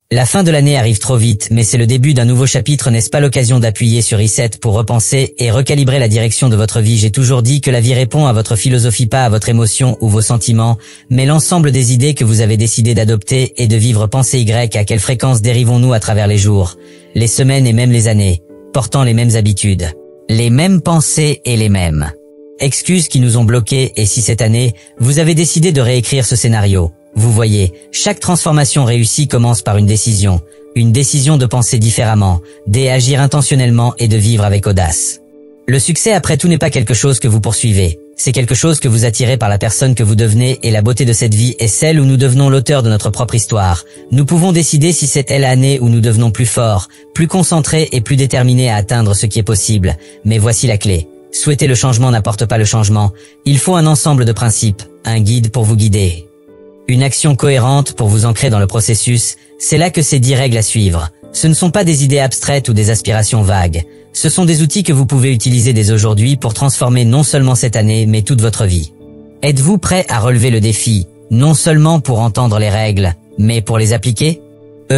La fin de l'année arrive trop vite, mais c'est le début d'un nouveau chapitre, n'est-ce pas l'occasion d'appuyer sur Reset pour repenser et recalibrer la direction de votre vie? J'ai toujours dit que la vie répond à votre philosophie, pas à votre émotion ou vos sentiments, mais l'ensemble des idées que vous avez décidé d'adopter et de vivre. Pensez Y, à quelle fréquence dérivons-nous à travers les jours, les semaines et même les années, portant les mêmes habitudes, les mêmes pensées et les mêmes excuses qui nous ont bloqués? Et si cette année, vous avez décidé de réécrire ce scénario? Vous voyez, chaque transformation réussie commence par une décision de penser différemment, d'agir intentionnellement et de vivre avec audace. Le succès après tout n'est pas quelque chose que vous poursuivez, c'est quelque chose que vous attirez par la personne que vous devenez, et la beauté de cette vie est celle où nous devenons l'auteur de notre propre histoire. Nous pouvons décider si c'est l'année où nous devenons plus forts, plus concentrés et plus déterminés à atteindre ce qui est possible. Mais voici la clé. Souhaiter le changement n'apporte pas le changement, il faut un ensemble de principes, un guide pour vous guider. Une action cohérente pour vous ancrer dans le processus, c'est là que ces 10 règles à suivre. Ce ne sont pas des idées abstraites ou des aspirations vagues. Ce sont des outils que vous pouvez utiliser dès aujourd'hui pour transformer non seulement cette année, mais toute votre vie. Êtes-vous prêt à relever le défi, non seulement pour entendre les règles, mais pour les appliquer?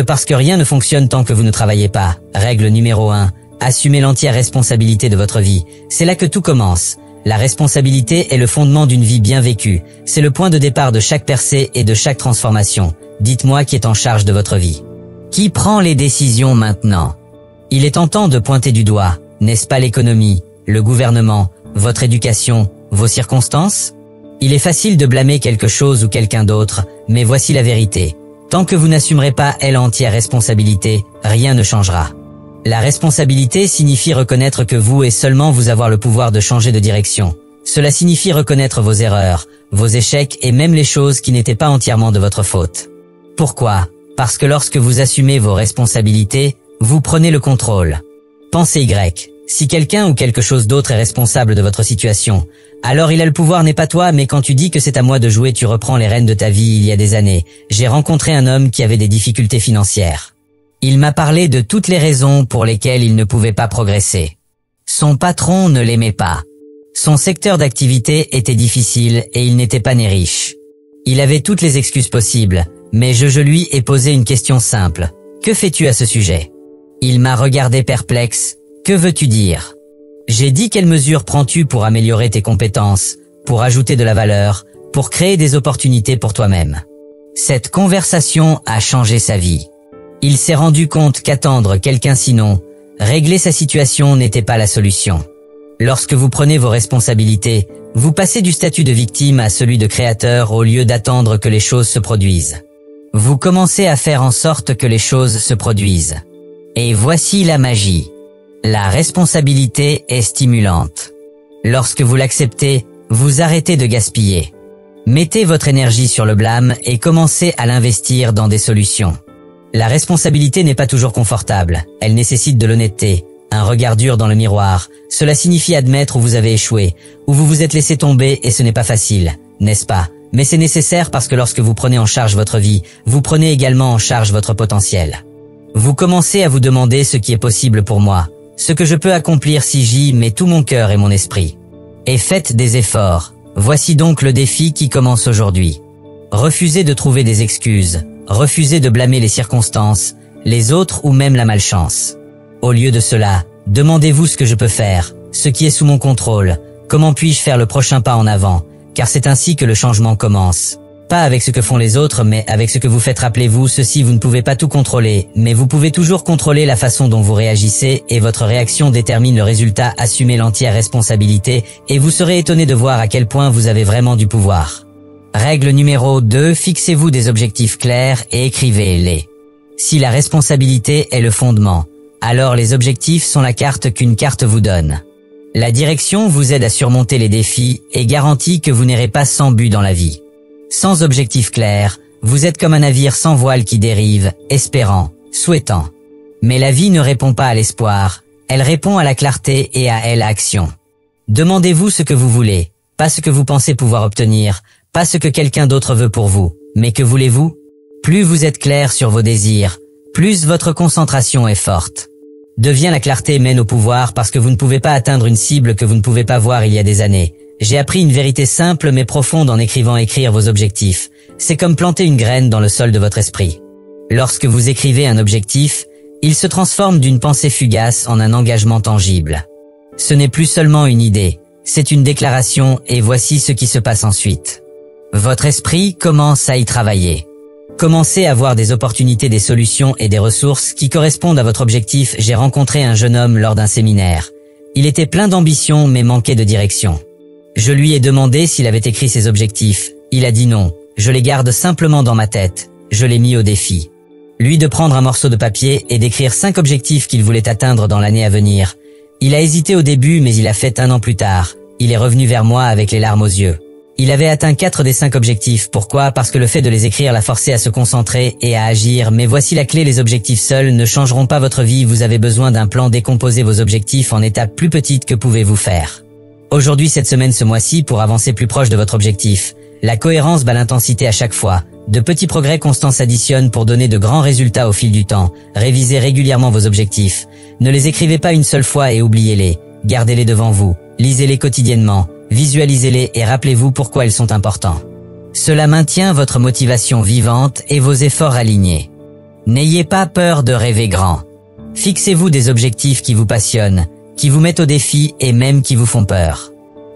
Parce que rien ne fonctionne tant que vous ne travaillez pas. Règle numéro 1. Assumez l'entière responsabilité de votre vie. C'est là que tout commence. La responsabilité est le fondement d'une vie bien vécue. C'est le point de départ de chaque percée et de chaque transformation. Dites-moi qui est en charge de votre vie. Qui prend les décisions maintenant? Il est tentant de pointer du doigt, n'est-ce pas l'économie, le gouvernement, votre éducation, vos circonstances? Il est facile de blâmer quelque chose ou quelqu'un d'autre, mais voici la vérité. Tant que vous n'assumerez pas l'entière responsabilité, rien ne changera. La responsabilité signifie reconnaître que vous et seulement vous avez le pouvoir de changer de direction. Cela signifie reconnaître vos erreurs, vos échecs et même les choses qui n'étaient pas entièrement de votre faute. Pourquoi? Parce que lorsque vous assumez vos responsabilités, vous prenez le contrôle. Pensez Y. Si quelqu'un ou quelque chose d'autre est responsable de votre situation, alors il a le pouvoir, n'est pas toi. Mais quand tu dis que c'est à moi de jouer, tu reprends les rênes de ta vie. Il y a des années, j'ai rencontré un homme qui avait des difficultés financières. Il m'a parlé de toutes les raisons pour lesquelles il ne pouvait pas progresser. Son patron ne l'aimait pas. Son secteur d'activité était difficile et il n'était pas né riche. Il avait toutes les excuses possibles, mais je lui ai posé une question simple. Que fais-tu à ce sujet? Il m'a regardé perplexe. Que veux-tu dire? J'ai dit: quelles mesures prends-tu pour améliorer tes compétences, pour ajouter de la valeur, pour créer des opportunités pour toi-même? Cette conversation a changé sa vie. Il s'est rendu compte qu'attendre quelqu'un, sinon régler sa situation, n'était pas la solution. Lorsque vous prenez vos responsabilités, vous passez du statut de victime à celui de créateur au lieu d'attendre que les choses se produisent. Vous commencez à faire en sorte que les choses se produisent. Et voici la magie. La responsabilité est stimulante. Lorsque vous l'acceptez, vous arrêtez de gaspiller. Mettez votre énergie sur le blâme et commencez à l'investir dans des solutions. La responsabilité n'est pas toujours confortable, elle nécessite de l'honnêteté, un regard dur dans le miroir. Cela signifie admettre où vous avez échoué, où vous vous êtes laissé tomber, et ce n'est pas facile, n'est-ce pas? Mais c'est nécessaire parce que lorsque vous prenez en charge votre vie, vous prenez également en charge votre potentiel. Vous commencez à vous demander ce qui est possible pour moi, ce que je peux accomplir si j'y mets tout mon cœur et mon esprit. Et faites des efforts. Voici donc le défi qui commence aujourd'hui. Refusez de trouver des excuses. Refusez de blâmer les circonstances, les autres ou même la malchance. Au lieu de cela, demandez-vous ce que je peux faire, ce qui est sous mon contrôle, comment puis-je faire le prochain pas en avant, car c'est ainsi que le changement commence. Pas avec ce que font les autres, mais avec ce que vous faites. Rappelez-vous ceci, vous ne pouvez pas tout contrôler, mais vous pouvez toujours contrôler la façon dont vous réagissez, et votre réaction détermine le résultat. Assumez l'entière responsabilité, et vous serez étonné de voir à quel point vous avez vraiment du pouvoir. Règle numéro 2, fixez-vous des objectifs clairs et écrivez-les. Si la responsabilité est le fondement, alors les objectifs sont la carte qu'une carte vous donne. La direction vous aide à surmonter les défis et garantit que vous n'irez pas sans but dans la vie. Sans objectif clair, vous êtes comme un navire sans voile qui dérive, espérant, souhaitant. Mais la vie ne répond pas à l'espoir, elle répond à la clarté et à l'action. Demandez-vous ce que vous voulez, pas ce que vous pensez pouvoir obtenir, pas ce que quelqu'un d'autre veut pour vous, mais que voulez-vous? Plus vous êtes clair sur vos désirs, plus votre concentration est forte. Devient la clarté mène au pouvoir parce que vous ne pouvez pas atteindre une cible que vous ne pouvez pas voir il y a des années. J'ai appris une vérité simple mais profonde en écrire vos objectifs. C'est comme planter une graine dans le sol de votre esprit. Lorsque vous écrivez un objectif, il se transforme d'une pensée fugace en un engagement tangible. Ce n'est plus seulement une idée, c'est une déclaration et voici ce qui se passe ensuite. Votre esprit commence à y travailler. Commencez à voir des opportunités, des solutions et des ressources qui correspondent à votre objectif. J'ai rencontré un jeune homme lors d'un séminaire. Il était plein d'ambition mais manquait de direction. Je lui ai demandé s'il avait écrit ses objectifs. Il a dit non, je les garde simplement dans ma tête. Je l'ai mis au défi. Lui de prendre un morceau de papier et d'écrire 5 objectifs qu'il voulait atteindre dans l'année à venir. Il a hésité au début mais il a fait 1 an plus tard. Il est revenu vers moi avec les larmes aux yeux. Il avait atteint 4 des 5 objectifs. Pourquoi? Parce que le fait de les écrire l'a forcé à se concentrer et à agir. Mais voici la clé, les objectifs seuls ne changeront pas votre vie. Vous avez besoin d'un plan. Décomposez vos objectifs en étapes plus petites. Que pouvez-vous faire aujourd'hui, cette semaine, ce mois-ci pour avancer plus proche de votre objectif? La cohérence bat l'intensité à chaque fois. De petits progrès constants s'additionnent pour donner de grands résultats au fil du temps. Révisez régulièrement vos objectifs. Ne les écrivez pas une seule fois et oubliez-les. Gardez-les devant vous. Lisez-les quotidiennement. Visualisez-les et rappelez-vous pourquoi ils sont importants. Cela maintient votre motivation vivante et vos efforts alignés. N'ayez pas peur de rêver grand. Fixez-vous des objectifs qui vous passionnent, qui vous mettent au défi et même qui vous font peur.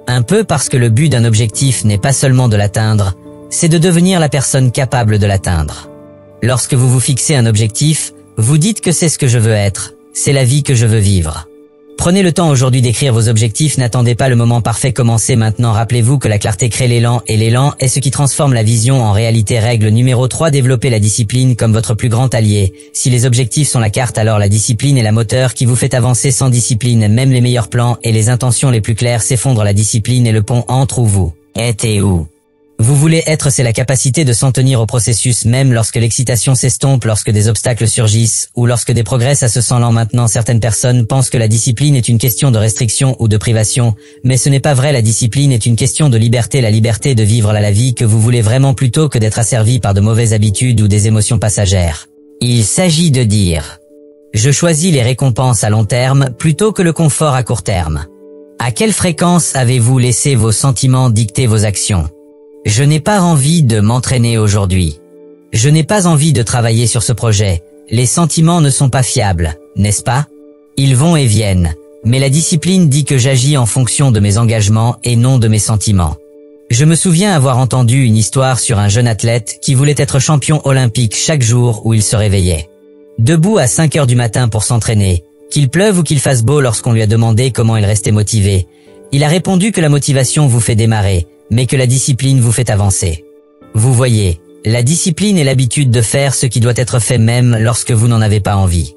Un peu parce que le but d'un objectif n'est pas seulement de l'atteindre, c'est de devenir la personne capable de l'atteindre. Lorsque vous vous fixez un objectif, vous dites que c'est ce que je veux être, c'est la vie que je veux vivre. Prenez le temps aujourd'hui d'écrire vos objectifs, n'attendez pas le moment parfait, commencez maintenant. Rappelez-vous que la clarté crée l'élan et l'élan est ce qui transforme la vision en réalité. Règle numéro 3, développez la discipline comme votre plus grand allié. Si les objectifs sont la carte, alors la discipline est la moteur qui vous fait avancer. Sans discipline, même les meilleurs plans et les intentions les plus claires s'effondrent. La discipline est le pont entre où vous êtes et où vous voulez être, c'est la capacité de s'en tenir au processus même lorsque l'excitation s'estompe, lorsque des obstacles surgissent ou lorsque des progrès ça se sent lent. Maintenant, certaines personnes pensent que la discipline est une question de restriction ou de privation, mais ce n'est pas vrai. La discipline est une question de liberté, la liberté de vivre la vie que vous voulez vraiment plutôt que d'être asservi par de mauvaises habitudes ou des émotions passagères. Il s'agit de dire « Je choisis les récompenses à long terme plutôt que le confort à court terme ». À quelle fréquence avez-vous laissé vos sentiments dicter vos actions? Je n'ai pas envie de m'entraîner aujourd'hui. Je n'ai pas envie de travailler sur ce projet. Les sentiments ne sont pas fiables, n'est-ce pas? Ils vont et viennent. Mais la discipline dit que j'agis en fonction de mes engagements et non de mes sentiments. Je me souviens avoir entendu une histoire sur un jeune athlète qui voulait être champion olympique chaque jour où il se réveillait. Debout à 5 heures du matin pour s'entraîner, qu'il pleuve ou qu'il fasse beau. Lorsqu'on lui a demandé comment il restait motivé, il a répondu que la motivation vous fait démarrer, mais que la discipline vous fait avancer. Vous voyez, la discipline est l'habitude de faire ce qui doit être fait même lorsque vous n'en avez pas envie.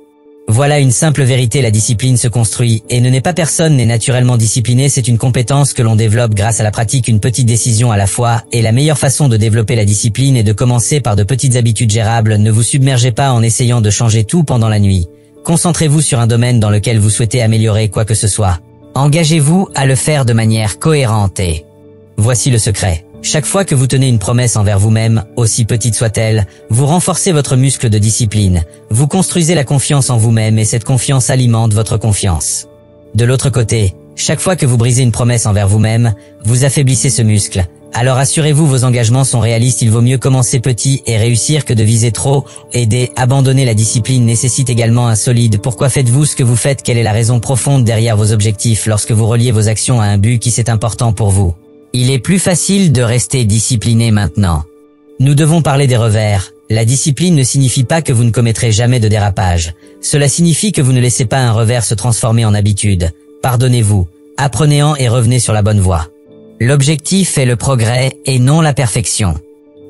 Voilà une simple vérité, la discipline se construit et ne naît pas. Personne n'est naturellement discipliné, c'est une compétence que l'on développe grâce à la pratique, une petite décision à la fois, et la meilleure façon de développer la discipline est de commencer par de petites habitudes gérables. Ne vous submergez pas en essayant de changer tout pendant la nuit. Concentrez-vous sur un domaine dans lequel vous souhaitez améliorer quoi que ce soit. Engagez-vous à le faire de manière cohérente et voici le secret. Chaque fois que vous tenez une promesse envers vous-même, aussi petite soit-elle, vous renforcez votre muscle de discipline. Vous construisez la confiance en vous-même et cette confiance alimente votre confiance. De l'autre côté, chaque fois que vous brisez une promesse envers vous-même, vous affaiblissez ce muscle. Alors assurez-vous, vos engagements sont réalistes. Il vaut mieux commencer petit et réussir que de viser trop. Abandonner la discipline nécessite également un solide. Pourquoi faites-vous ce que vous faites? Quelle est la raison profonde derrière vos objectifs? Lorsque vous reliez vos actions à un but qui est important pour vous, il est plus facile de rester discipliné maintenant. Nous devons parler des revers. La discipline ne signifie pas que vous ne commettrez jamais de dérapage. Cela signifie que vous ne laissez pas un revers se transformer en habitude. Pardonnez-vous, apprenez-en et revenez sur la bonne voie. L'objectif est le progrès et non la perfection.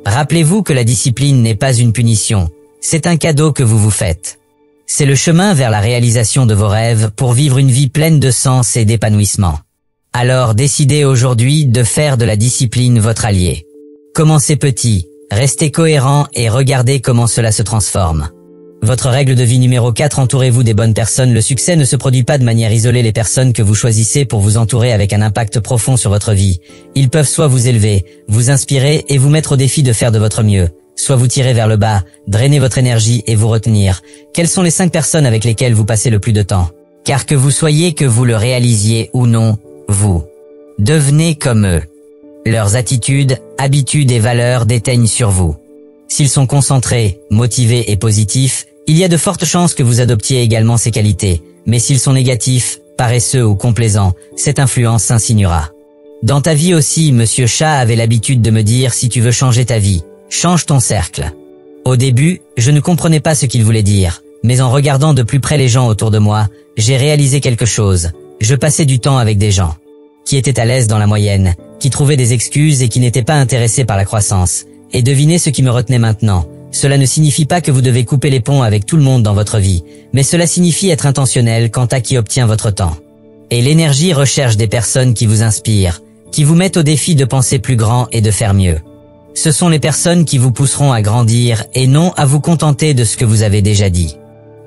Rappelez-vous que la discipline n'est pas une punition, c'est un cadeau que vous vous faites. C'est le chemin vers la réalisation de vos rêves pour vivre une vie pleine de sens et d'épanouissement. Alors décidez aujourd'hui de faire de la discipline votre allié. Commencez petit, restez cohérent et regardez comment cela se transforme. Votre règle de vie numéro 4, entourez-vous des bonnes personnes. Le succès ne se produit pas de manière isolée. Les personnes que vous choisissez pour vous entourer avec un impact profond sur votre vie. Ils peuvent soit vous élever, vous inspirer et vous mettre au défi de faire de votre mieux, soit vous tirer vers le bas, drainer votre énergie et vous retenir. Quelles sont les 5 personnes avec lesquelles vous passez le plus de temps? Car que vous soyez, que vous le réalisiez ou non, vous devenez comme eux. Leurs attitudes, habitudes et valeurs déteignent sur vous. S'ils sont concentrés, motivés et positifs, il y a de fortes chances que vous adoptiez également ces qualités, mais s'ils sont négatifs, paresseux ou complaisants, cette influence s'insinuera. Dans ta vie aussi, Monsieur Chat avait l'habitude de me dire si tu veux changer ta vie, change ton cercle. Au début, je ne comprenais pas ce qu'il voulait dire, mais en regardant de plus près les gens autour de moi, j'ai réalisé quelque chose. Je passais du temps avec des gens qui étaient à l'aise dans la moyenne, qui trouvaient des excuses et qui n'étaient pas intéressés par la croissance. Et devinez ce qui me retenait maintenant. Cela ne signifie pas que vous devez couper les ponts avec tout le monde dans votre vie, mais cela signifie être intentionnel quant à qui obtient votre temps. Et l'énergie recherche des personnes qui vous inspirent, qui vous mettent au défi de penser plus grand et de faire mieux. Ce sont les personnes qui vous pousseront à grandir et non à vous contenter de ce que vous avez déjà dit.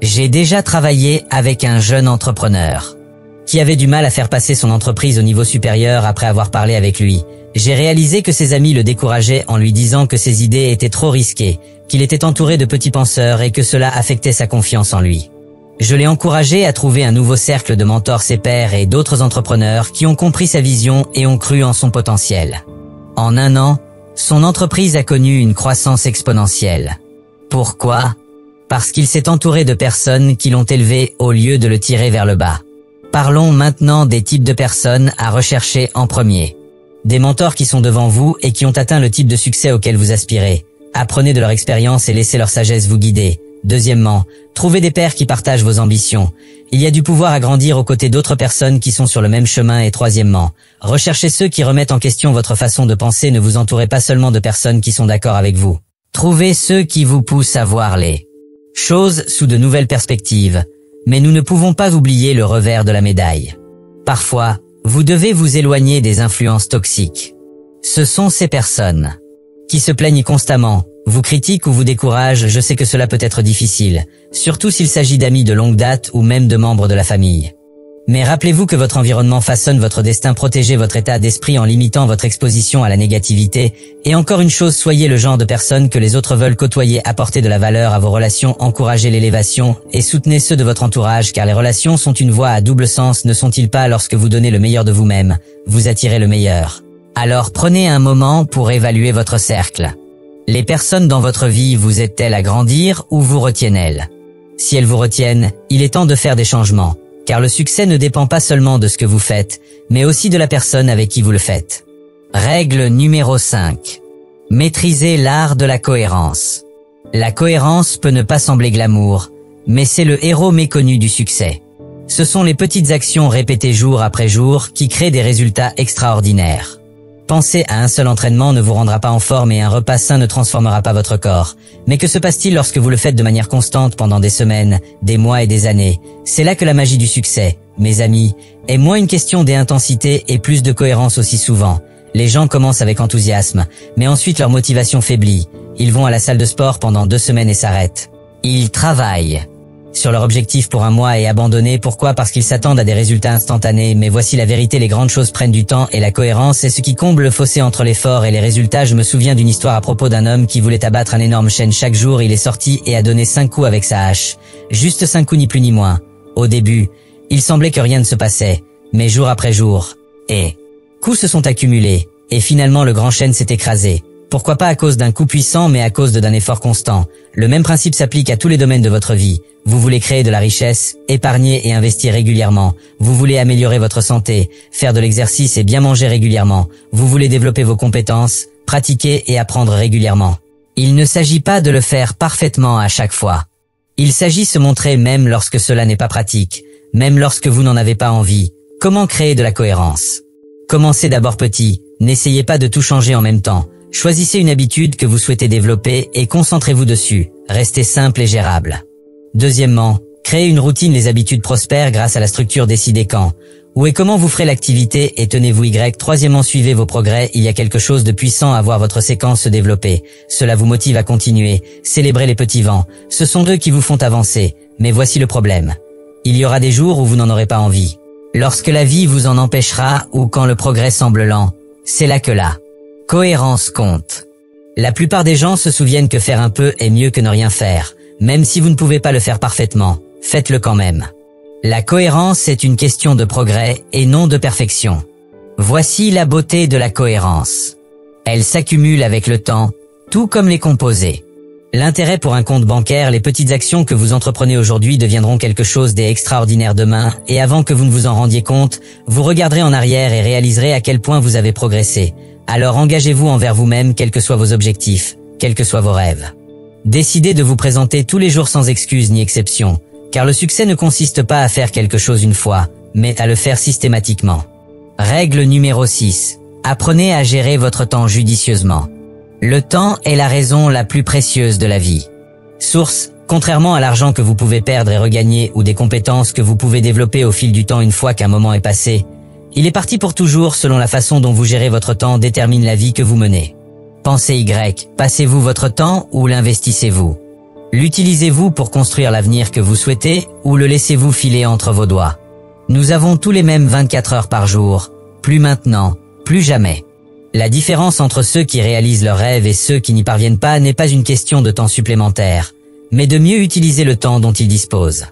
J'ai déjà travaillé avec un jeune entrepreneur qui avait du mal à faire passer son entreprise au niveau supérieur après avoir parlé avec lui. J'ai réalisé que ses amis le décourageaient en lui disant que ses idées étaient trop risquées, qu'il était entouré de petits penseurs et que cela affectait sa confiance en lui. Je l'ai encouragé à trouver un nouveau cercle de mentors, ses pairs et d'autres entrepreneurs qui ont compris sa vision et ont cru en son potentiel. En 1 an, son entreprise a connu une croissance exponentielle. Pourquoi? Parce qu'il s'est entouré de personnes qui l'ont élevé au lieu de le tirer vers le bas. Parlons maintenant des types de personnes à rechercher en premier. Des mentors qui sont devant vous et qui ont atteint le type de succès auquel vous aspirez. Apprenez de leur expérience et laissez leur sagesse vous guider. Deuxièmement, trouvez des pairs qui partagent vos ambitions. Il y a du pouvoir à grandir aux côtés d'autres personnes qui sont sur le même chemin. Et troisièmement, recherchez ceux qui remettent en question votre façon de penser. Ne vous entourez pas seulement de personnes qui sont d'accord avec vous. Trouvez ceux qui vous poussent à voir les choses sous de nouvelles perspectives. Mais nous ne pouvons pas oublier le revers de la médaille. Parfois, vous devez vous éloigner des influences toxiques. Ce sont ces personnes qui se plaignent constamment, vous critiquent ou vous découragent. Je sais que cela peut être difficile, surtout s'il s'agit d'amis de longue date ou même de membres de la famille. Mais rappelez-vous que votre environnement façonne votre destin. Protégez votre état d'esprit en limitant votre exposition à la négativité. Et encore une chose, soyez le genre de personne que les autres veulent côtoyer. Apportez de la valeur à vos relations, encouragez l'élévation et soutenez ceux de votre entourage, car les relations sont une voie à double sens. Ne sont-ils pas? Lorsque vous donnez le meilleur de vous-même, vous attirez le meilleur. Alors prenez un moment pour évaluer votre cercle. Les personnes dans votre vie vous aident-elles à grandir ou vous retiennent-elles? Si elles vous retiennent, il est temps de faire des changements. Car le succès ne dépend pas seulement de ce que vous faites, mais aussi de la personne avec qui vous le faites. Règle numéro 5. Maîtrisez l'art de la cohérence. La cohérence peut ne pas sembler glamour, mais c'est le héros méconnu du succès. Ce sont les petites actions répétées jour après jour qui créent des résultats extraordinaires. Penser à un seul entraînement ne vous rendra pas en forme et un repas sain ne transformera pas votre corps. Mais que se passe-t-il lorsque vous le faites de manière constante pendant des semaines, des mois et des années? C'est là que la magie du succès, mes amis, est moins une question d'intensité et plus de cohérence. Aussi souvent, les gens commencent avec enthousiasme, mais ensuite leur motivation faiblit. Ils vont à la salle de sport pendant 2 semaines et s'arrêtent. Ils travaillent sur leur objectif pour 1 mois et abandonner. Pourquoi? Parce qu'ils s'attendent à des résultats instantanés. Mais voici la vérité, les grandes choses prennent du temps et la cohérence est ce qui comble le fossé entre l'effort et les résultats. Je me souviens d'une histoire à propos d'un homme qui voulait abattre un énorme chêne. Chaque jour, il est sorti et a donné 5 coups avec sa hache. Juste 5 coups, ni plus ni moins. Au début, il semblait que rien ne se passait, mais jour après jour, coups se sont accumulés, et finalement le grand chêne s'est écrasé. Pourquoi pas à cause d'un coup puissant, mais à cause d'un effort constant. Le même principe s'applique à tous les domaines de votre vie. Vous voulez créer de la richesse, épargner et investir régulièrement. Vous voulez améliorer votre santé, faire de l'exercice et bien manger régulièrement. Vous voulez développer vos compétences, pratiquer et apprendre régulièrement. Il ne s'agit pas de le faire parfaitement à chaque fois. Il s'agit de se montrer même lorsque cela n'est pas pratique, même lorsque vous n'en avez pas envie. Comment créer de la cohérence? Commencez d'abord petit, n'essayez pas de tout changer en même temps. Choisissez une habitude que vous souhaitez développer et concentrez-vous dessus. Restez simple et gérable. Deuxièmement, créez une routine. Les habitudes prospèrent grâce à la structure. Décidez quand, où et comment vous ferez l'activité et tenez-vous Y. Troisièmement, suivez vos progrès. Il y a quelque chose de puissant à voir votre séquence se développer. Cela vous motive à continuer. Célébrez les petits vents. Ce sont eux qui vous font avancer. Mais voici le problème. Il y aura des jours où vous n'en aurez pas envie. Lorsque la vie vous en empêchera ou quand le progrès semble lent, c'est là que la cohérence compte. La plupart des gens se souviennent que faire un peu est mieux que ne rien faire. Même si vous ne pouvez pas le faire parfaitement, faites-le quand même. La cohérence est une question de progrès et non de perfection. Voici la beauté de la cohérence. Elle s'accumule avec le temps, tout comme les composés. L'intérêt pour un compte bancaire, les petites actions que vous entreprenez aujourd'hui deviendront quelque chose d'extraordinaire demain, et avant que vous ne vous en rendiez compte, vous regarderez en arrière et réaliserez à quel point vous avez progressé. Alors engagez-vous envers vous-même, quels que soient vos objectifs, quels que soient vos rêves. Décidez de vous présenter tous les jours sans excuse ni exception, car le succès ne consiste pas à faire quelque chose une fois, mais à le faire systématiquement. Règle numéro 6. Apprenez à gérer votre temps judicieusement. Le temps est la raison la plus précieuse de la vie. Source: contrairement à l'argent que vous pouvez perdre et regagner ou des compétences que vous pouvez développer au fil du temps une fois qu'un moment est passé, il est parti pour toujours selon la façon dont vous gérez votre temps détermine la vie que vous menez. Pensez Y, passez-vous votre temps ou l'investissez-vous? L'utilisez-vous pour construire l'avenir que vous souhaitez ou le laissez-vous filer entre vos doigts? Nous avons tous les mêmes 24 heures par jour, plus maintenant, plus jamais. La différence entre ceux qui réalisent leurs rêves et ceux qui n'y parviennent pas n'est pas une question de temps supplémentaire, mais de mieux utiliser le temps dont ils disposent.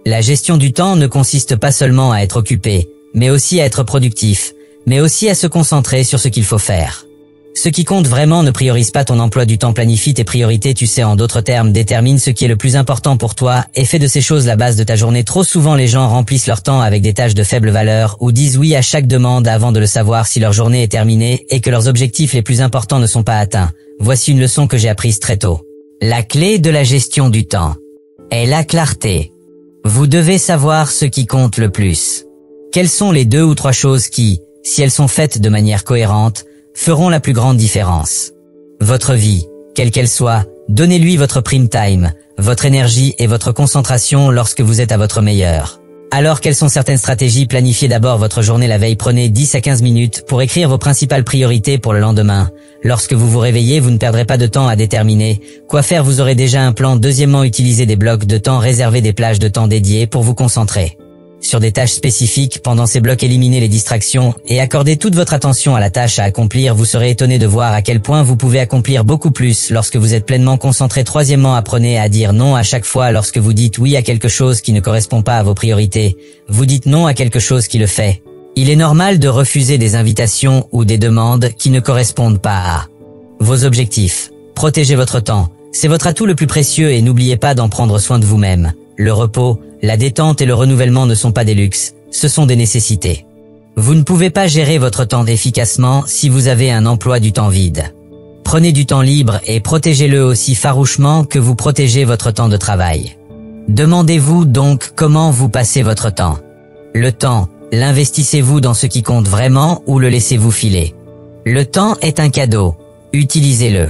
La gestion du temps ne consiste pas seulement à être occupé, mais aussi à être productif, mais aussi à se concentrer sur ce qu'il faut faire. Ce qui compte vraiment ne priorise pas ton emploi du temps, planifie tes priorités, tu sais, en d'autres termes, détermine ce qui est le plus important pour toi et fais de ces choses la base de ta journée. Trop souvent les gens remplissent leur temps avec des tâches de faible valeur ou disent oui à chaque demande avant de le savoir si leur journée est terminée et que leurs objectifs les plus importants ne sont pas atteints. Voici une leçon que j'ai apprise très tôt. La clé de la gestion du temps est la clarté. Vous devez savoir ce qui compte le plus. Quelles sont les 2 ou 3 choses qui, si elles sont faites de manière cohérente, feront la plus grande différence? Votre vie, quelle qu'elle soit, donnez-lui votre prime time, votre énergie et votre concentration lorsque vous êtes à votre meilleur. Alors quelles sont certaines stratégies? Planifiez d'abord votre journée la veille, prenez 10 à 15 minutes pour écrire vos principales priorités pour le lendemain. Lorsque vous vous réveillez, vous ne perdrez pas de temps à déterminer quoi faire, vous aurez déjà un plan. Deuxièmement, utilisez des blocs de temps, réservez des plages de temps dédiées pour vous concentrer sur des tâches spécifiques. Pendant ces blocs, éliminez les distractions et accordez toute votre attention à la tâche à accomplir. Vous serez étonné de voir à quel point vous pouvez accomplir beaucoup plus lorsque vous êtes pleinement concentré. Troisièmement, apprenez à dire non à chaque fois. Lorsque vous dites oui à quelque chose qui ne correspond pas à vos priorités, vous dites non à quelque chose qui le fait. Il est normal de refuser des invitations ou des demandes qui ne correspondent pas à vos objectifs. Protégez votre temps, c'est votre atout le plus précieux et n'oubliez pas d'en prendre soin de vous-même. Le repos, la détente et le renouvellement ne sont pas des luxes, ce sont des nécessités. Vous ne pouvez pas gérer votre temps efficacement si vous avez un emploi du temps vide. Prenez du temps libre et protégez-le aussi farouchement que vous protégez votre temps de travail. Demandez-vous donc comment vous passez votre temps. Le temps, l'investissez-vous dans ce qui compte vraiment ou le laissez-vous filer? Le temps est un cadeau, utilisez-le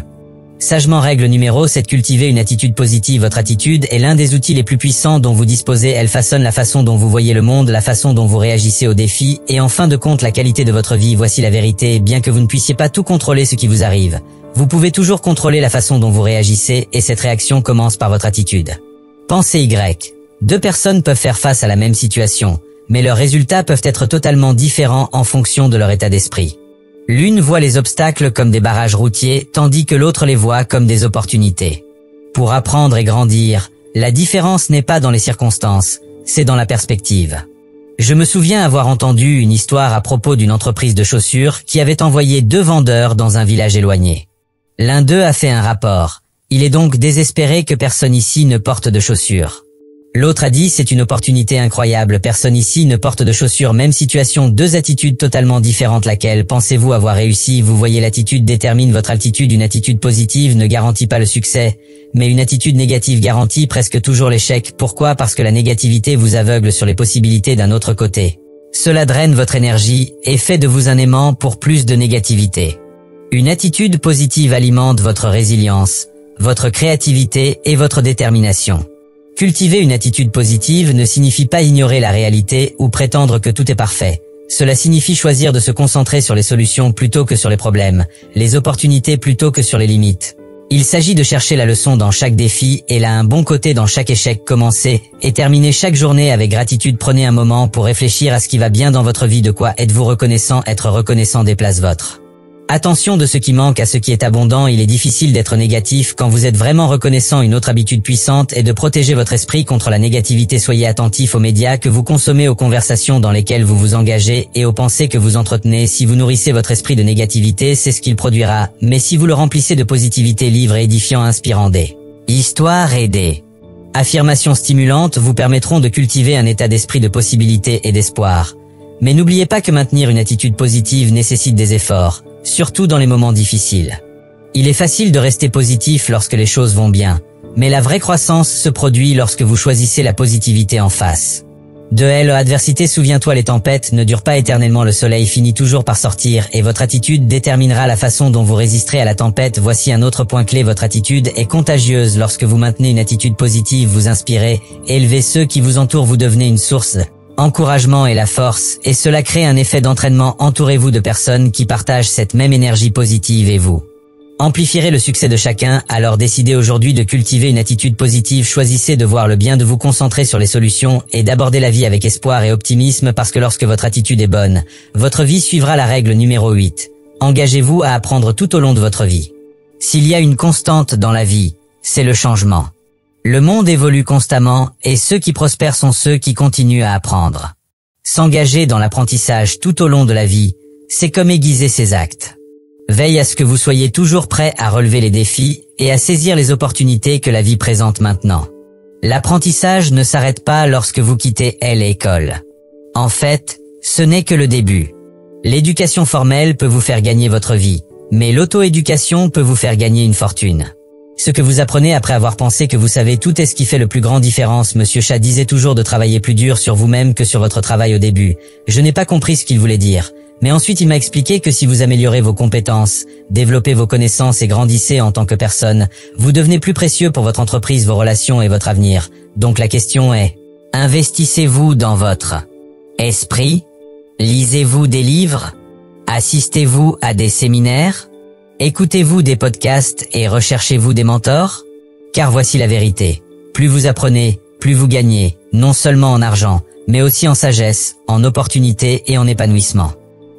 sagement. Règle numéro 7, cultivez une attitude positive. Votre attitude est l'un des outils les plus puissants dont vous disposez. Elle façonne la façon dont vous voyez le monde, la façon dont vous réagissez aux défis et en fin de compte la qualité de votre vie. Voici la vérité, bien que vous ne puissiez pas tout contrôler ce qui vous arrive, vous pouvez toujours contrôler la façon dont vous réagissez et cette réaction commence par votre attitude. Pensez Y. 2 personnes peuvent faire face à la même situation, mais leurs résultats peuvent être totalement différents en fonction de leur état d'esprit. L'une voit les obstacles comme des barrages routiers, tandis que l'autre les voit comme des opportunités. Pour apprendre et grandir, la différence n'est pas dans les circonstances, c'est dans la perspective. Je me souviens avoir entendu une histoire à propos d'une entreprise de chaussures qui avait envoyé 2 vendeurs dans un village éloigné. L'un d'eux a fait un rapport. Il est donc désespéré que personne ici ne porte de chaussures. L'autre a dit, c'est une opportunité incroyable, personne ici ne porte de chaussures. Même situation, 2 attitudes totalement différentes. Laquelle pensez-vous avoir réussi? Vous voyez, l'attitude détermine votre altitude. Une attitude positive ne garantit pas le succès, mais une attitude négative garantit presque toujours l'échec. Pourquoi? Parce que la négativité vous aveugle sur les possibilités d'un autre côté. Cela draine votre énergie et fait de vous un aimant pour plus de négativité. Une attitude positive alimente votre résilience, votre créativité et votre détermination. Cultiver une attitude positive ne signifie pas ignorer la réalité ou prétendre que tout est parfait. Cela signifie choisir de se concentrer sur les solutions plutôt que sur les problèmes, les opportunités plutôt que sur les limites. Il s'agit de chercher la leçon dans chaque défi et là un bon côté dans chaque échec. Commencez et terminez chaque journée avec gratitude. Prenez un moment pour réfléchir à ce qui va bien dans votre vie. De quoi êtes-vous reconnaissant? Être reconnaissant déplace votre attention de ce qui manque à ce qui est abondant. Il est difficile d'être négatif quand vous êtes vraiment reconnaissant. Une autre habitude puissante est de protéger votre esprit contre la négativité. Soyez attentif aux médias que vous consommez, aux conversations dans lesquelles vous vous engagez et aux pensées que vous entretenez. Si vous nourrissez votre esprit de négativité, c'est ce qu'il produira. Mais si vous le remplissez de positivité, livre et édifiant, inspirant des Histoire et des affirmations stimulantes vous permettront de cultiver un état d'esprit de possibilité et d'espoir. Mais n'oubliez pas que maintenir une attitude positive nécessite des efforts, surtout dans les moments difficiles. Il est facile de rester positif lorsque les choses vont bien, mais la vraie croissance se produit lorsque vous choisissez la positivité en face. De l'adversité, souviens-toi, les tempêtes ne durent pas éternellement, le soleil finit toujours par sortir et votre attitude déterminera la façon dont vous résisterez à la tempête. Voici un autre point clé, votre attitude est contagieuse. Lorsque vous maintenez une attitude positive, vous inspirez, élevez ceux qui vous entourent, vous devenez une source d'encouragement et la force, et cela crée un effet d'entraînement. Entourez-vous de personnes qui partagent cette même énergie positive et vous amplifierez le succès de chacun. Alors décidez aujourd'hui de cultiver une attitude positive, choisissez de voir le bien, de vous concentrer sur les solutions et d'aborder la vie avec espoir et optimisme, parce que lorsque votre attitude est bonne, votre vie suivra la règle numéro 8. Engagez-vous à apprendre tout au long de votre vie. S'il y a une constante dans la vie, c'est le changement. Le monde évolue constamment et ceux qui prospèrent sont ceux qui continuent à apprendre. S'engager dans l'apprentissage tout au long de la vie, c'est comme aiguiser ses actes. Veille à ce que vous soyez toujours prêt à relever les défis et à saisir les opportunités que la vie présente maintenant. L'apprentissage ne s'arrête pas lorsque vous quittez l'école. En fait, ce n'est que le début. L'éducation formelle peut vous faire gagner votre vie, mais l'auto-éducation peut vous faire gagner une fortune. Ce que vous apprenez après avoir pensé que vous savez tout est ce qui fait le plus grand différence. Monsieur Chat disait toujours de travailler plus dur sur vous-même que sur votre travail au début. Je n'ai pas compris ce qu'il voulait dire. Mais ensuite il m'a expliqué que si vous améliorez vos compétences, développez vos connaissances et grandissez en tant que personne, vous devenez plus précieux pour votre entreprise, vos relations et votre avenir. Donc la question est, investissez-vous dans votre esprit? Lisez-vous des livres? Assistez-vous à des séminaires? Écoutez-vous des podcasts et recherchez-vous des mentors? Car voici la vérité. Plus vous apprenez, plus vous gagnez, non seulement en argent, mais aussi en sagesse, en opportunités et en épanouissement.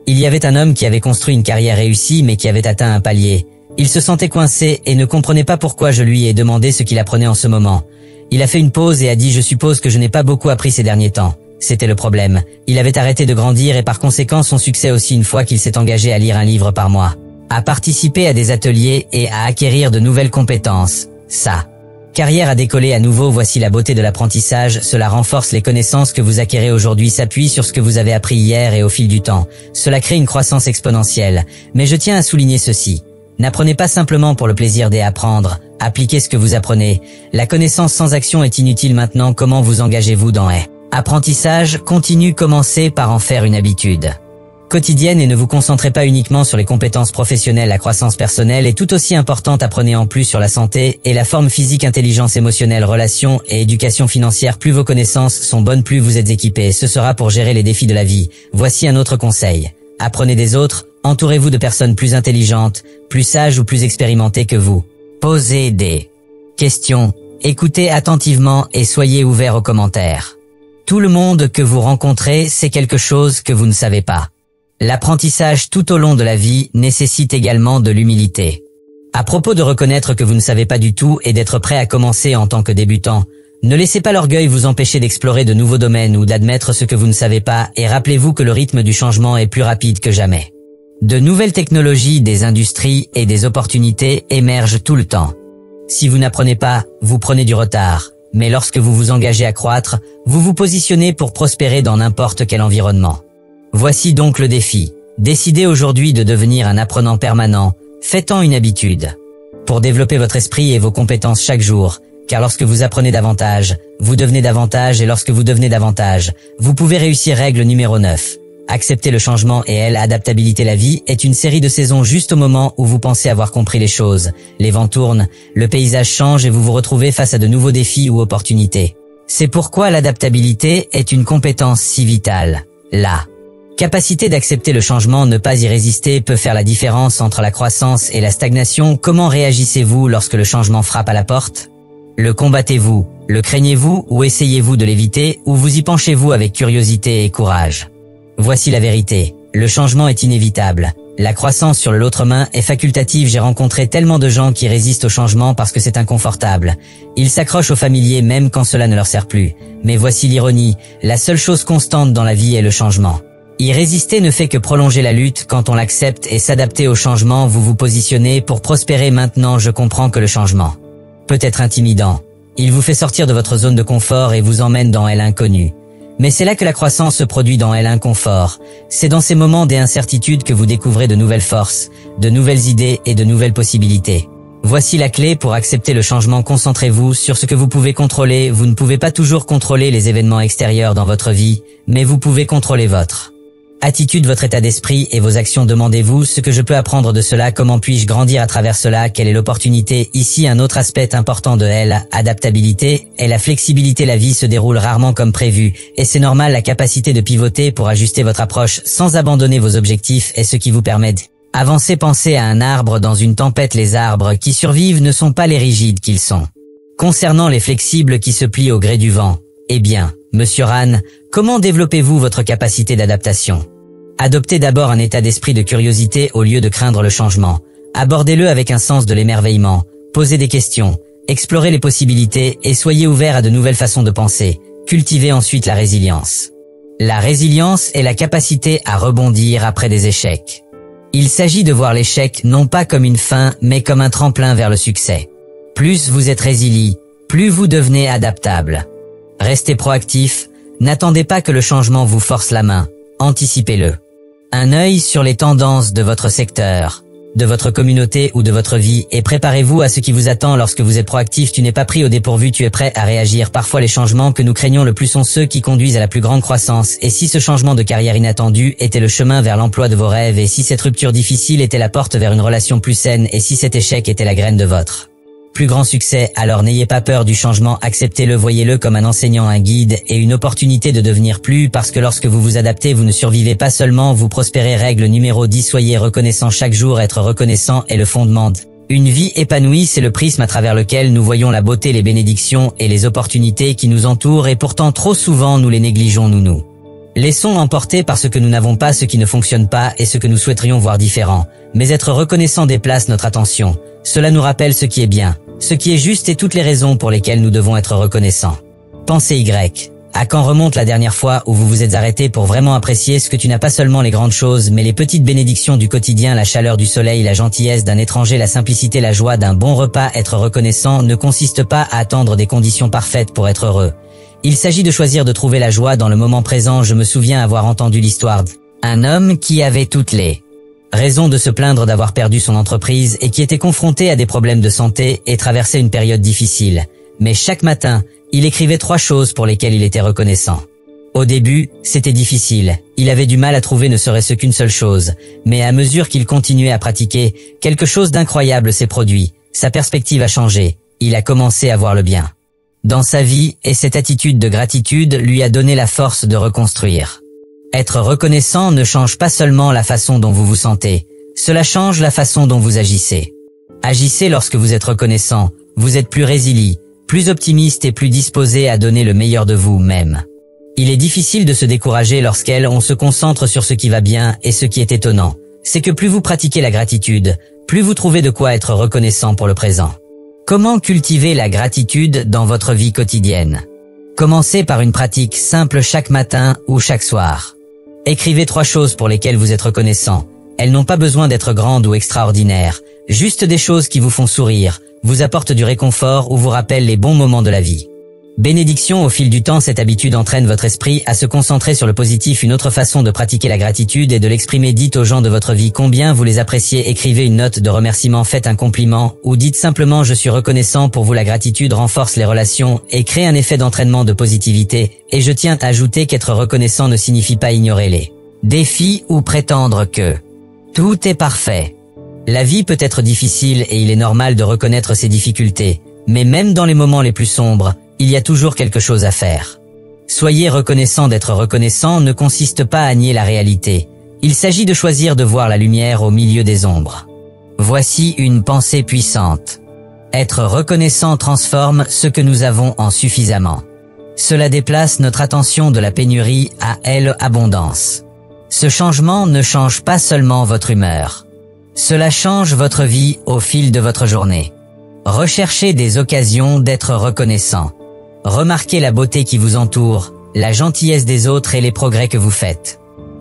Il y avait un homme qui avait construit une carrière réussie mais qui avait atteint un palier. Il se sentait coincé et ne comprenait pas pourquoi. Je lui ai demandé ce qu'il apprenait en ce moment. Il a fait une pause et a dit « Je suppose que je n'ai pas beaucoup appris ces derniers temps ». C'était le problème. Il avait arrêté de grandir et par conséquent son succès aussi, une fois qu'il s'est engagé à lire un livre par mois, à participer à des ateliers et à acquérir de nouvelles compétences. Ça. Carrière a décollé à nouveau. Voici la beauté de l'apprentissage, cela renforce les connaissances que vous acquérez aujourd'hui, s'appuie sur ce que vous avez appris hier et au fil du temps. Cela crée une croissance exponentielle. Mais je tiens à souligner ceci. N'apprenez pas simplement pour le plaisir d'apprendre, appliquez ce que vous apprenez. La connaissance sans action est inutile. Maintenant, comment vous engagez-vous dans apprentissage continue? Commencez par en faire une habitude quotidienne et ne vous concentrez pas uniquement sur les compétences professionnelles. La croissance personnelle est tout aussi importante. Apprenez en plus sur la santé et la forme physique, intelligence émotionnelle, relations et éducation financière. Plus vos connaissances sont bonnes, plus vous êtes équipé. Ce sera pour gérer les défis de la vie. Voici un autre conseil. Apprenez des autres, entourez-vous de personnes plus intelligentes, plus sages ou plus expérimentées que vous. Posez des questions, écoutez attentivement et soyez ouverts aux commentaires. Tout le monde que vous rencontrez sait quelque chose que vous ne savez pas. L'apprentissage tout au long de la vie nécessite également de l'humilité. À propos de reconnaître que vous ne savez pas du tout et d'être prêt à commencer en tant que débutant, ne laissez pas l'orgueil vous empêcher d'explorer de nouveaux domaines ou d'admettre ce que vous ne savez pas, et rappelez-vous que le rythme du changement est plus rapide que jamais. De nouvelles technologies, des industries et des opportunités émergent tout le temps. Si vous n'apprenez pas, vous prenez du retard, mais lorsque vous vous engagez à croître, vous vous positionnez pour prospérer dans n'importe quel environnement. Voici donc le défi. Décidez aujourd'hui de devenir un apprenant permanent, faites-en une habitude. Pour développer votre esprit et vos compétences chaque jour, car lorsque vous apprenez davantage, vous devenez davantage et lorsque vous devenez davantage, vous pouvez réussir. Règle numéro 9. Acceptez le changement et l'adaptabilité. La vie est une série de saisons. Juste au moment où vous pensez avoir compris les choses, les vents tournent, le paysage change et vous vous retrouvez face à de nouveaux défis ou opportunités. C'est pourquoi l'adaptabilité est une compétence si vitale. La capacité d'accepter le changement, ne pas y résister, peut faire la différence entre la croissance et la stagnation. Comment réagissez-vous lorsque le changement frappe à la porte? Le combattez-vous, le craignez-vous ou essayez-vous de l'éviter, ou vous y penchez-vous avec curiosité et courage? Voici la vérité, le changement est inévitable. La croissance, sur l'autre main, est facultative. J'ai rencontré tellement de gens qui résistent au changement parce que c'est inconfortable. Ils s'accrochent au familier même quand cela ne leur sert plus. Mais voici l'ironie, la seule chose constante dans la vie est le changement. Y résister ne fait que prolonger la lutte. Quand on l'accepte et s'adapter au changement, vous vous positionnez pour prospérer. Maintenant, je comprends que le changement peut être intimidant. Il vous fait sortir de votre zone de confort et vous emmène dans l'inconnu. Mais c'est là que la croissance se produit, dans l'inconfort. C'est dans ces moments d'incertitude que vous découvrez de nouvelles forces, de nouvelles idées et de nouvelles possibilités. Voici la clé pour accepter le changement. Concentrez-vous sur ce que vous pouvez contrôler. Vous ne pouvez pas toujours contrôler les événements extérieurs dans votre vie, mais vous pouvez contrôler votre attitude, votre état d'esprit et vos actions. Demandez-vous ce que je peux apprendre de cela, comment puis-je grandir à travers cela, quelle est l'opportunité. Ici, un autre aspect important de l'adaptabilité est la flexibilité. La vie se déroule rarement comme prévu, et c'est normal. La capacité de pivoter pour ajuster votre approche sans abandonner vos objectifs est ce qui vous permet d'avancer. Pensez à un arbre dans une tempête. Les arbres qui survivent ne sont pas les rigides qu'ils sont. Concernant les flexibles qui se plient au gré du vent, eh bien, Monsieur Ran, comment développez-vous votre capacité d'adaptation? Adoptez d'abord un état d'esprit de curiosité au lieu de craindre le changement. Abordez-le avec un sens de l'émerveillement. Posez des questions, explorez les possibilités et soyez ouvert à de nouvelles façons de penser. Cultivez ensuite la résilience. La résilience est la capacité à rebondir après des échecs. Il s'agit de voir l'échec non pas comme une fin, mais comme un tremplin vers le succès. Plus vous êtes résilient, plus vous devenez adaptable. Restez proactif, n'attendez pas que le changement vous force la main, anticipez-le. Un œil sur les tendances de votre secteur, de votre communauté ou de votre vie, et préparez-vous à ce qui vous attend. Lorsque vous êtes proactif, tu n'es pas pris au dépourvu, tu es prêt à réagir. Parfois les changements que nous craignons le plus sont ceux qui conduisent à la plus grande croissance. Et si ce changement de carrière inattendu était le chemin vers l'emploi de vos rêves, et si cette rupture difficile était la porte vers une relation plus saine, et si cet échec était la graine de votre plus grand succès, alors n'ayez pas peur du changement, acceptez-le, voyez-le comme un enseignant, un guide et une opportunité de devenir plus, parce que lorsque vous vous adaptez, vous ne survivez pas seulement, vous prospérez. Règle numéro 10, soyez reconnaissant chaque jour. Être reconnaissant est le fondement d'une vie épanouie, c'est le prisme à travers lequel nous voyons la beauté, les bénédictions et les opportunités qui nous entourent, et pourtant trop souvent nous les négligeons. Nous laissons emporter par ce que nous n'avons pas, ce qui ne fonctionne pas et ce que nous souhaiterions voir différent. Mais être reconnaissant déplace notre attention. Cela nous rappelle ce qui est bien, ce qui est juste et toutes les raisons pour lesquelles nous devons être reconnaissants. Pensez Y. À quand remonte la dernière fois où vous vous êtes arrêté pour vraiment apprécier ce que tu n'as, pas seulement les grandes choses, mais les petites bénédictions du quotidien, la chaleur du soleil, la gentillesse d'un étranger, la simplicité, la joie d'un bon repas. Être reconnaissant ne consiste pas à attendre des conditions parfaites pour être heureux. Il s'agit de choisir de trouver la joie dans le moment présent. Je me souviens avoir entendu l'histoire d'un homme qui avait toutes les raison de se plaindre d'avoir perdu son entreprise et qui était confronté à des problèmes de santé et traversait une période difficile. Mais chaque matin, il écrivait 3 choses pour lesquelles il était reconnaissant. Au début, c'était difficile, il avait du mal à trouver ne serait-ce qu'une seule chose, mais à mesure qu'il continuait à pratiquer, quelque chose d'incroyable s'est produit, sa perspective a changé, il a commencé à voir le bien dans sa vie, et cette attitude de gratitude lui a donné la force de reconstruire. Être reconnaissant ne change pas seulement la façon dont vous vous sentez, cela change la façon dont vous agissez. Agissez lorsque vous êtes reconnaissant, vous êtes plus résilient, plus optimiste et plus disposé à donner le meilleur de vous-même. Il est difficile de se décourager lorsqu'on se concentre sur ce qui va bien, et ce qui est étonnant, c'est que plus vous pratiquez la gratitude, plus vous trouvez de quoi être reconnaissant pour le présent. Comment cultiver la gratitude dans votre vie quotidienne? Commencez par une pratique simple chaque matin ou chaque soir. Écrivez 3 choses pour lesquelles vous êtes reconnaissant. Elles n'ont pas besoin d'être grandes ou extraordinaires, juste des choses qui vous font sourire, vous apportent du réconfort ou vous rappellent les bons moments de la vie. Bénédiction. Au fil du temps, cette habitude entraîne votre esprit à se concentrer sur le positif. Une autre façon de pratiquer la gratitude est de l'exprimer. Dites aux gens de votre vie combien vous les appréciez, écrivez une note de remerciement, faites un compliment, ou dites simplement je suis reconnaissant pour vous. La gratitude renforce les relations et crée un effet d'entraînement de positivité, et je tiens à ajouter qu'être reconnaissant ne signifie pas ignorer les défis ou prétendre que tout est parfait. La vie peut être difficile et il est normal de reconnaître ses difficultés, mais même dans les moments les plus sombres, il y a toujours quelque chose à faire. Soyez reconnaissant. D'être reconnaissant ne consiste pas à nier la réalité. Il s'agit de choisir de voir la lumière au milieu des ombres. Voici une pensée puissante. Être reconnaissant transforme ce que nous avons en suffisamment. Cela déplace notre attention de la pénurie à l'abondance. Ce changement ne change pas seulement votre humeur. Cela change votre vie au fil de votre journée. Recherchez des occasions d'être reconnaissant. Remarquez la beauté qui vous entoure, la gentillesse des autres et les progrès que vous faites.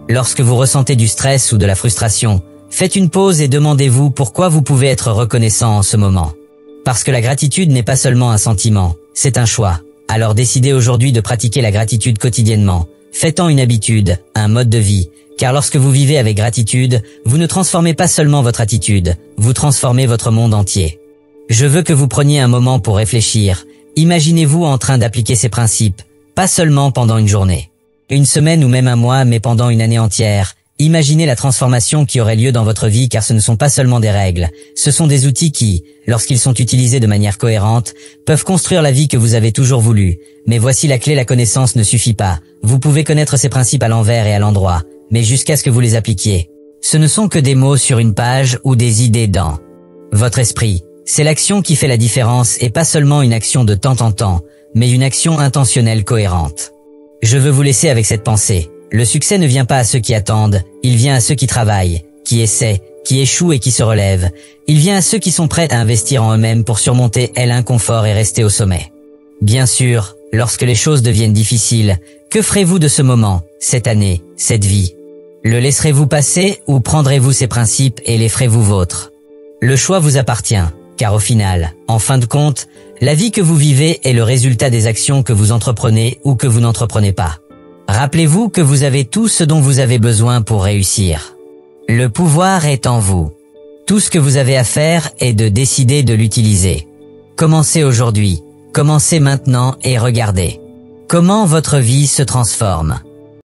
Lorsque vous ressentez du stress ou de la frustration, faites une pause et demandez-vous pourquoi vous pouvez être reconnaissant en ce moment. Parce que la gratitude n'est pas seulement un sentiment, c'est un choix. Alors décidez aujourd'hui de pratiquer la gratitude quotidiennement. Faites-en une habitude, un mode de vie. Car lorsque vous vivez avec gratitude, vous ne transformez pas seulement votre attitude, vous transformez votre monde entier. Je veux que vous preniez un moment pour réfléchir. Imaginez-vous en train d'appliquer ces principes, pas seulement pendant une journée, une semaine ou même un mois, mais pendant une année entière. Imaginez la transformation qui aurait lieu dans votre vie, car ce ne sont pas seulement des règles, ce sont des outils qui, lorsqu'ils sont utilisés de manière cohérente, peuvent construire la vie que vous avez toujours voulu. Mais voici la clé, la connaissance ne suffit pas. Vous pouvez connaître ces principes à l'envers et à l'endroit, mais jusqu'à ce que vous les appliquiez. Ce ne sont que des mots sur une page ou des idées dans votre esprit. C'est l'action qui fait la différence, et pas seulement une action de temps en temps, mais une action intentionnelle cohérente. Je veux vous laisser avec cette pensée. Le succès ne vient pas à ceux qui attendent, il vient à ceux qui travaillent, qui essaient, qui échouent et qui se relèvent. Il vient à ceux qui sont prêts à investir en eux-mêmes pour surmonter l'inconfort et rester au sommet. Bien sûr, lorsque les choses deviennent difficiles, que ferez-vous de ce moment, cette année, cette vie? Le laisserez-vous passer ou prendrez-vous ces principes et les ferez-vous vôtres? Le choix vous appartient, car au final, en fin de compte, la vie que vous vivez est le résultat des actions que vous entreprenez ou que vous n'entreprenez pas. Rappelez-vous que vous avez tout ce dont vous avez besoin pour réussir. Le pouvoir est en vous. Tout ce que vous avez à faire est de décider de l'utiliser. Commencez aujourd'hui, commencez maintenant et regardez comment votre vie se transforme.